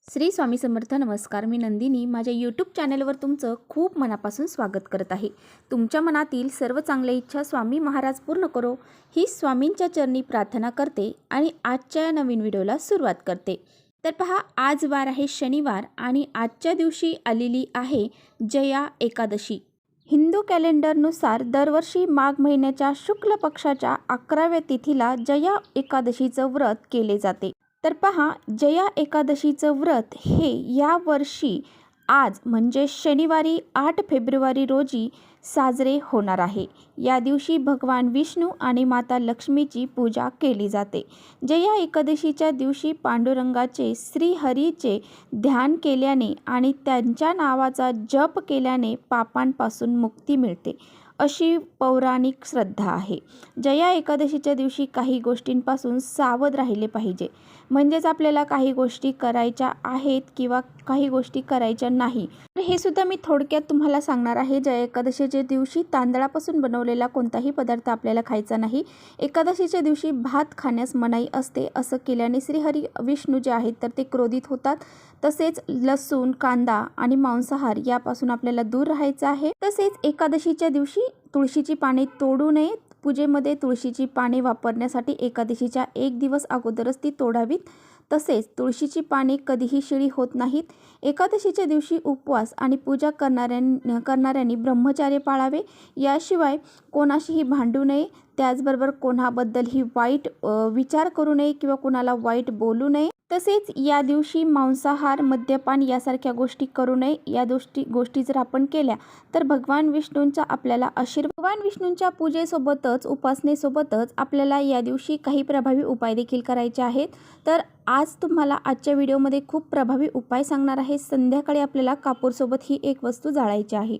श्री स्वामी समर्थ. नमस्कार. मी नंदिनी माझ्या यूट्यूब चॅनलवर तुमचं खूप मनापासून स्वागत करत आहे. तुमच्या मनातील सर्व चांगल्या इच्छा स्वामी महाराज पूर्ण करो ही स्वामींच्या चरणी प्रार्थना करते आणि आजच्या नवीन व्हिडिओला सुरुवात करते. तर पहा, आज वार आहे शनिवार आणि आजच्या दिवशी आलेली आहे जया एकादशी. हिंदू कॅलेंडरनुसार दरवर्षी माघ महिन्याच्या शुक्ल पक्षाच्या 11व्या तिथीला जया एकादशीचं व्रत केले जाते. तर पहा, जया एकादशीचं व्रत हे या वर्षी आज म्हणजे शनिवारी 8 फेब्रुवारी रोजी साजरे होणार आहे. या दिवशी भगवान विष्णू आणि माता लक्ष्मीची पूजा केली जाते. जया एकादशीच्या दिवशी पांडुरंगाचे श्रीहरीचे ध्यान केल्याने आणि त्यांच्या नावाचा जप केल्याने पापांपासून मुक्ती मिळते, अशी पौराणिक श्रद्धा आहे. जया एकादशीच्या दिवशी काही गोष्टींपासून सावध राहिले पाहिजे. म्हणजेच आपल्याला काही गोष्टी करायच्या आहेत किंवा काही गोष्टी करायच्या नाही. तर हे सुद्धा मी थोडक्यात तुम्हाला सांगणार आहे. जया एकादशीच्या दिवशी तांदळापासून बनवलेला कोणताही पदार्थ आपल्याला खायचा नाही. एकादशीच्या दिवशी भात खाण्यास मनाई असते. असं केल्याने श्रीहरी विष्णू जे आहेत तर ते क्रोधित होतात. तसेच लसूण, कांदा आणि मांसाहार यापासून आपल्याला दूर राहायचं आहे. तसेच एकादशीच्या दिवशी तुळशीची पाने तोडू नयेत. पूजेमध्ये तुळशीची पाने वापरण्यासाठी एकादशीच्या 1 दिवस अगोदरच ती तोडावीत. तसेच तुळशीची पाने कधीही शिळी होत नाहीत. एकादशीच्या दिवशी उपवास आणि पूजा करणाऱ्यांनी ब्रह्मचर्य पाळावे. याशिवाय कोणाशीही भांडू नये. त्याचबरोबर कोणाबद्दलही वाईट विचार करू नये किंवा कोणाला वाईट बोलू नये. तसेच या दिवशी मांसाहार, मद्यपान यासारख्या गोष्टी करू नये. या गोष्टी जर आपण केल्या तर भगवान विष्णूंचा आपल्याला भगवान विष्णूंच्या पूजेसोबतच उपासनेसोबतच आपल्याला या दिवशी काही प्रभावी उपाय देखील करायचे आहेत. तर आज तुम्हाला आजच्या व्हिडिओमध्ये खूप प्रभावी उपाय सांगणार आहे. संध्याकाळी आपल्याला कापूरसोबत ही एक वस्तू जाळायची आहे.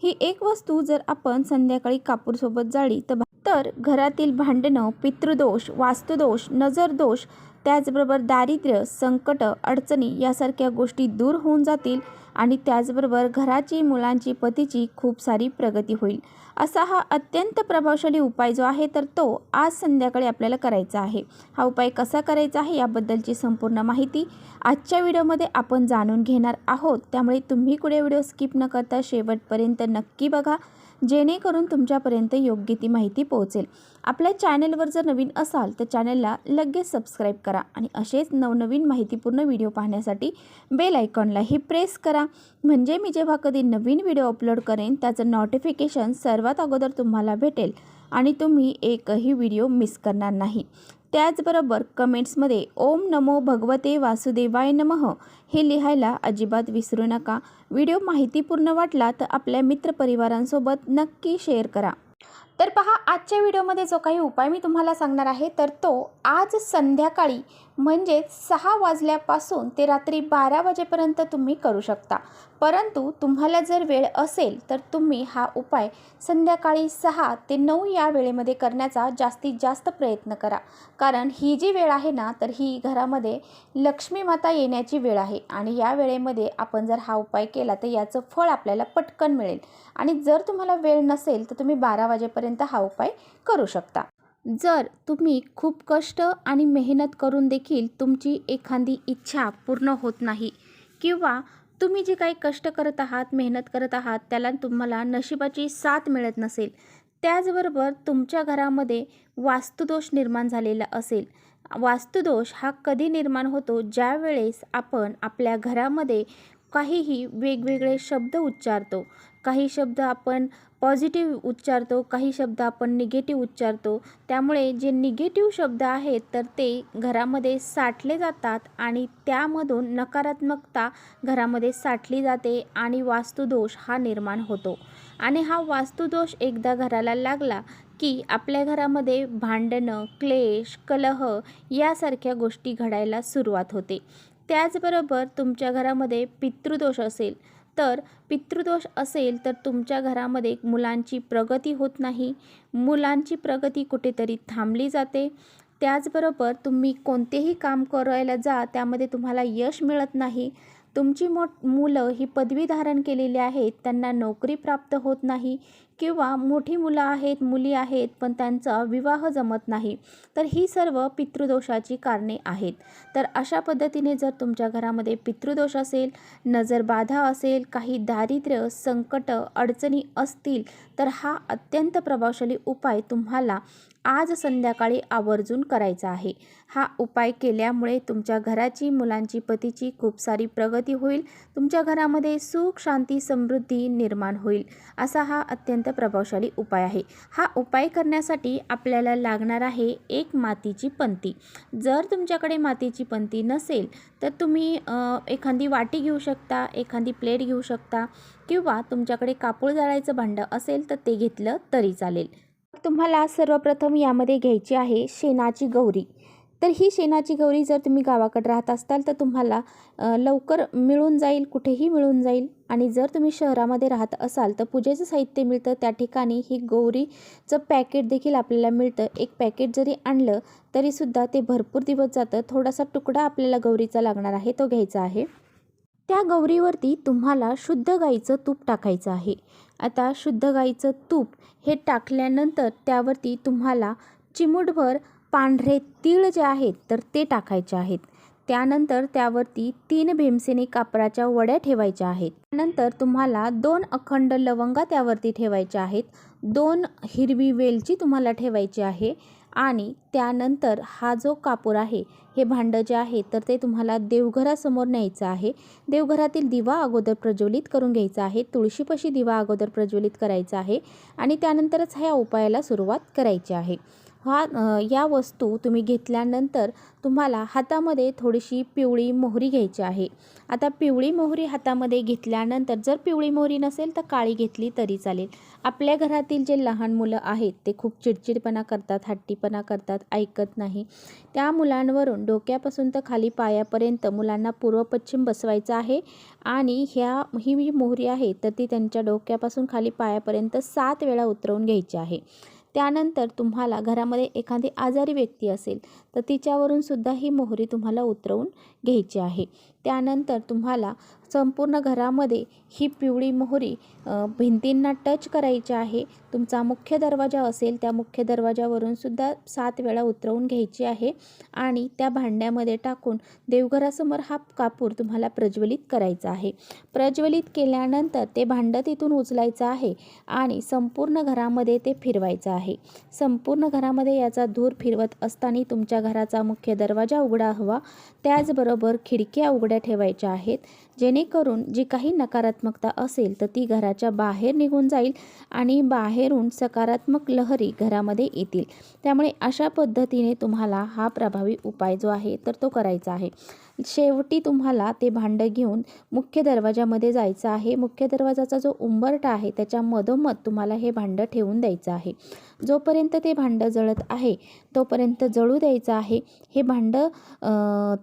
ही एक वस्तू जर आपण संध्याकाळी कापूरसोबत जाळली तर घरातील भांडणं, पितृदोष, वास्तुदोष, नजरदोष, त्याचबरोबर दारिद्र्य, संकट, अडचणी यासारख्या गोष्टी दूर होऊन जातील आणि त्याचबरोबर घराची, मुलांची, पतीची खूप सारी प्रगती होईल. असा हा अत्यंत प्रभावशाली उपाय जो आहे तर तो आज संध्याकाळी आपल्याला करायचा आहे. हा उपाय कसा करायचा आहे याबद्दलची संपूर्ण माहिती आजच्या व्हिडिओमध्ये आपण जाणून घेणार आहोत. त्यामुळे तुम्ही कुठे व्हिडिओ स्किप न करता शेवटपर्यंत नक्की बघा, जेणेकरून तुमच्यापर्यंत योग्य ती माहिती पोहोचेल. आपल्या चॅनलवर जर नवीन असाल तर चॅनलला लगेच सबस्क्राईब करा आणि असेच नवनवीन माहितीपूर्ण व्हिडिओ पाहण्यासाठी बेल आयकॉनलाही प्रेस करा. म्हणजे मी जेव्हा कधी नवीन व्हिडिओ अपलोड करेन त्याचं नोटिफिकेशन सर्वात अगोदर तुम्हाला भेटेल आणि तुम्ही एकही व्हिडिओ मिस करणार नाही. त्याचबरोबर कमेंट्समध्ये ओम नमो भगवते वासुदेवाय नमः हे लिहायला अजिबात विसरू नका. व्हिडिओ माहितीपूर्ण वाटला तर आपल्या मित्रपरिवारांसोबत नक्की शेअर करा. तर पहा, आजच्या व्हिडिओमध्ये जो काही उपाय मी तुम्हाला सांगणार आहे तर तो आज संध्याकाळी म्हणजे 6 वाजल्यापासून ते रात्री 12 वाजेपर्यंत तुम्ही करू शकता. परंतु तुम्हाला जर वेळ असेल तर तुम्ही हा उपाय संध्याकाळी 6 ते 9 या वेळेमध्ये करण्याचा जास्तीत जास्त प्रयत्न करा. कारण ही जी वेळ आहे ना तर ही घरामध्ये लक्ष्मी माता येण्याची वेळ आहे आणि या वेळेमध्ये आपण जर हा उपाय केला तर याचं फळ आपल्याला पटकन मिळेल. आणि जर तुम्हाला वेळ नसेल तर तुम्ही 12 वाजेपर्यंत हा उपाय करू शकता. जर तुम्ही खूप कष्ट आणि मेहनत करून देखील तुमची एखादी इच्छा पूर्ण होत नाही किंवा तुम्ही जे काही कष्ट करत आहात, मेहनत करत आहात त्याला तुम्हाला नशिबाची साथ मिळत नसेल, त्याचबरोबर तुमच्या घरामध्ये वास्तुदोष निर्माण झालेला असेल. वास्तुदोष हा कधी निर्माण होतो? ज्या वेळेस आपण आपल्या घरामध्ये काहीही वेगवेगळे शब्द उच्चारतो. काही शब्द आपण पॉझिटिव्ह उच्चारतो, काही शब्द आपण निगेटिव्ह उच्चारतो. त्यामुळे जे निगेटिव्ह शब्द आहेत तर ते घरामध्ये साठले जातात आणि त्यामधून नकारात्मकता घरामध्ये साठली जाते आणि वास्तुदोष हा निर्माण होतो. आणि हा वास्तुदोष एकदा घराला लागला की आपल्या घरामध्ये भांडणं, क्लेश, कलह यासारख्या गोष्टी घडायला सुरुवात होते. त्याचबरोबर तुमच्या घरामध्ये पितृदोष असेल तर तुमच्या घरामध्ये मुलांची प्रगती होत नाही. मुलांची प्रगती कुठेतरी थांबली जाते. त्याचबरोबर तुम्ही कोणतेही काम करायला जा त्यामध्ये तुम्हाला यश मिळत नाही. तुमची मुलं ही पदवी धारण केलेली आहेत, त्यांना नोकरी प्राप्त होत नाही किंवा मोठी मुलं आहेत, मुली आहेत, पण त्यांचा विवाह जमत नाही, तर ही सर्व पितृदोषाची कारणे आहेत. तर अशा पद्धतीने जर तुमच्या घरामध्ये पितृदोष असेल, नजरबाधा असेल, काही दारिद्र्य, संकट, अडचणी असतील, तर हा अत्यंत प्रभावशाली उपाय तुम्हाला आज संध्याकाळी आवर्जून करायचा आहे. हा उपाय केल्यामुळे तुमच्या घराची, मुलांची, पतीची खूप सारी प्रगती होईल. तुमच्या घरामध्ये सुख, शांती, समृद्धी निर्माण होईल. असा हा अत्यंत प्रभावशाली उपाय आहे. हा उपाय करण्यासाठी आपल्याला लागणार आहे एक मातीची पंती. जर तुमच्याकडे मातीची पंती नसेल तर तुम्ही एखादी वाटी घेऊ शकता, एखादी प्लेट घेऊ शकता, किंवा तुमच्याकडे कापूर जाळायचं भांडं असेल तर ते घेतलं तरी चालेल. तुम्हाला सर्वप्रथम यामध्ये घ्यायची आहे शेणाची गौरी. तर ही शेणाची गौरी जर तुम्ही गावाकडे राहत असाल तर तुम्हाला लवकर मिळून जाईल, कुठेही मिळून जाईल. आणि जर तुम्ही शहरामध्ये राहत असाल तर पूजेचं साहित्य मिळतं त्या ठिकाणी ही गौरीचं पॅकेट देखील आपल्याला मिळतं. एक पॅकेट जरी आणलं तरीसुद्धा ते भरपूर दिवस जातं. थोडासा तुकडा आपल्याला गौरीचा लागणार आहे, तो घ्यायचा आहे. त्या गौरीवरती तुम्हाला शुद्ध गाईचं तूप टाकायचं आहे. आता शुद्ध गाईचं तूप हे टाकल्यानंतर त्यावरती तुम्हाला चिमूटभर पांढरे तीळ जे आहेत तर ते टाकायचे आहेत. त्यानंतर त्यावरती 3 भीमसेनी कापराच्या वड्या ठेवायच्या आहेत. त्यानंतर तुम्हाला 2 अखंड लवंगा त्यावरती ठेवायच्या आहेत. 2 हिरवी वेलची तुम्हाला ठेवायची आहे. आणि त्यानंतर हा जो कापूर आहे, हे भांडं जे आहे तर ते तुम्हाला देवघरासमोर न्यायचं आहे. देवघरातील दिवा अगोदर प्रज्वलित करून घ्यायचा आहे. तुळशीपाशी दिवा अगोदर प्रज्वलित करायचा आहे आणि त्यानंतरच ह्या उपायाला सुरुवात करायची आहे. या वस्तू तुम्ही घेतल्यानंतर तुम्हाला हातामध्ये थोडीशी पिवळी मोहरी घ्यायची आहे. आता पिवळी मोहरी हातामध्ये घेतल्यानंतर जर पिवळी मोहरी नसेल तर काळी घेतली तरी चालेल. आपल्या घरातील जे लहान मुलं आहेत ते खूप चिडचिडपणा करतात, हट्टीपणा करतात, ऐकत नाही. त्या मुलांवरून डोक्यापासून तर खाली पायापर्यंत मुलांना पूर्व पश्चिम बसवायचं आहे. आणि ही जी मोहरी आहे तर ती त्यांच्या डोक्यापासून खाली पायापर्यंत 7 वेळा उतरवून घ्यायची आहे. त्यानंतर तुम्हाला घरामध्ये एखादी आजारी व्यक्ती असेल तर तिच्यावरून सुद्धा ही मोहरी तुम्हाला उतरवून घ्यायची आहे. त्यानंतर तुम्हाला संपूर्ण घरामध्ये ही पिवळी मोहरी भिंतींना टच करायची आहे. तुमचा मुख्य दरवाजा असेल त्या मुख्य दरवाजावरून सुद्धा 7 वेळा उतरवून घ्यायची आहे. आणि त्या भांड्यामध्ये टाकून देवघरासमोर हा कापूर तुम्हाला प्रज्वलित करायचा आहे. प्रज्वलित केल्यानंतर ते भांडं तिथून उचलायचं आहे आणि संपूर्ण घरामध्ये ते फिरवायचं आहे. संपूर्ण घरामध्ये याचा धूर फिरवत असताना तुमच्या घराचा मुख्य दरवाजा उघडा हवा, त्याचबरोबर खिडक्या उघड्या ठेवायच्या आहेत, जेणेकरून जी काही नकारात्मकता असेल तर ती घराच्या बाहेर निघून जाईल आणि बाहेरून सकारात्मक लहरी घरामध्ये येतील. त्यामुळे अशा पद्धतीने तुम्हाला हा प्रभावी उपाय जो आहे तर तो करायचा आहे. शेवटी तुम्हाला ते भांडं घेऊन मुख्य दरवाजामध्ये जायचं आहे. मुख्य दरवाजाचा जो उंबरठा आहे त्याच्या मधोमध तुम्हाला हे भांडं ठेवून द्यायचं आहे. जोपर्यंत ते भांडं जळत आहे तोपर्यंत जळू द्यायचं आहे. हे भांडं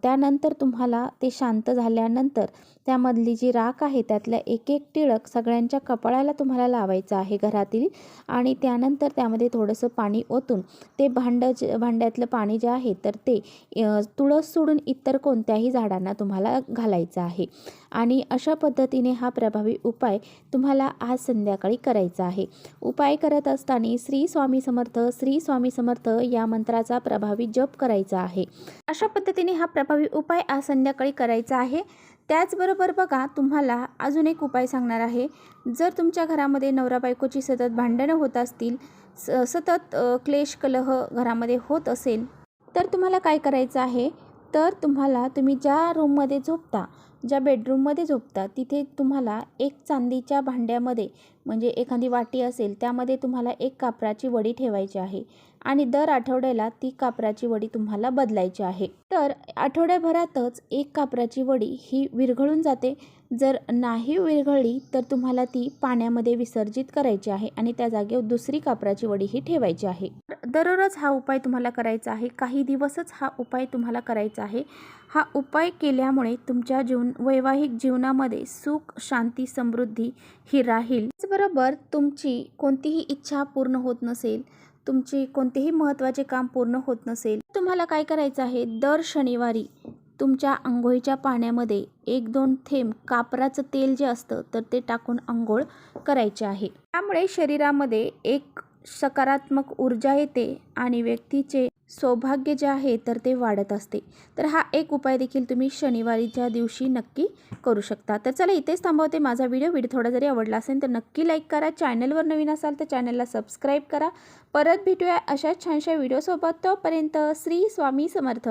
त्यानंतर तुम्हाला ते शांत झाल्यानंतर त्यामधली जी राख आहे त्यातल्या एक एक टिळक सगळ्यांच्या कपाळाला तुम्हाला लावायचं आहे घरातील. आणि त्यानंतर त्यामध्ये थोडंसं पाणी ओतून ते भांड्यातलं पाणी जे आहे तर ते तुळस सोडून इतर कोणत्याही झाडांना तुम्हाला घालायचं आहे. आणि अशा पद्धतीने हा प्रभावी उपाय तुम्हाला आज संध्याकाळी करायचा आहे. उपाय करत असताना श्री स्वामी समर्थ, श्री स्वामी समर्थ या मंत्राचा प्रभावी जप करायचा आहे. अशा पद्धतीने हा प्रभावी उपाय आज संध्याकाळी करायचा आहे. त्याचबरोबर बघा, तुम्हाला अजून एक उपाय सांगणार आहे. जर तुमच्या घरामध्ये नवरा बायकोची सतत भांडणं होत असतील, सतत क्लेश कलह घरामध्ये होत असेल, तर तुम्हाला काय करायचं आहे, तर तुम्ही ज्या रूममध्ये झोपता, ज्या बेडरूममध्ये झोपता तिथे तुम्हाला एक चांदीच्या भांड्यामध्ये, म्हणजे एखादी वाटी असेल त्यामध्ये तुम्हाला एक कापराची वडी ठेवायची आहे. आणि दर आठवड्याला ती कापराची वडी तुम्हाला बदलायची आहे. तर आठवड्याभरातच एक कापराची वडी ही विरघळून जाते. जर नाही विरघळली तर तुम्हाला ती पाण्यामध्ये विसर्जित करायची आहे आणि त्या जागेवर दुसरी कापराची वडी ही ठेवायची आहे. दररोज हा उपाय तुम्हाला करायचा आहे. काही दिवसच हा उपाय तुम्हाला करायचा आहे. हा उपाय केल्यामुळे तुमच्या वैवाहिक जीवनामध्ये सुख, शांती, समृद्धी ही राहील. त्याचबरोबर तुमची कोणतीही इच्छा पूर्ण होत नसेल, तुमचे कोणतेही महत्त्वाचे काम पूर्ण होत नसेल, तुम्हाला काय करायचं आहे, दर शनिवारी तुमच्या अंघोळीच्या पाण्यामध्ये 1-2 थेंब कापराचं तेल जे असतं तर ते टाकून अंघोळ करायचे आहे. त्यामुळे शरीरामध्ये एक सकारात्मक ऊर्जा येते आणि व्यक्तीचे सौभाग्य जे आहे तर ते वाढत असते. तर हा एक उपाय देखील तुम्ही शनिवारीच्या दिवशी नक्की करू शकता. तर चला इथेच थांबवते माझा व्हिडिओ थोडा जरी आवडला असेल तर नक्की लाईक करा. चॅनलवर नवीन असाल तर चॅनलला सबस्क्राईब करा. परत भेटूया अशाच छानशा व्हिडिओसोबत. तोपर्यंत श्री स्वामी समर्थ.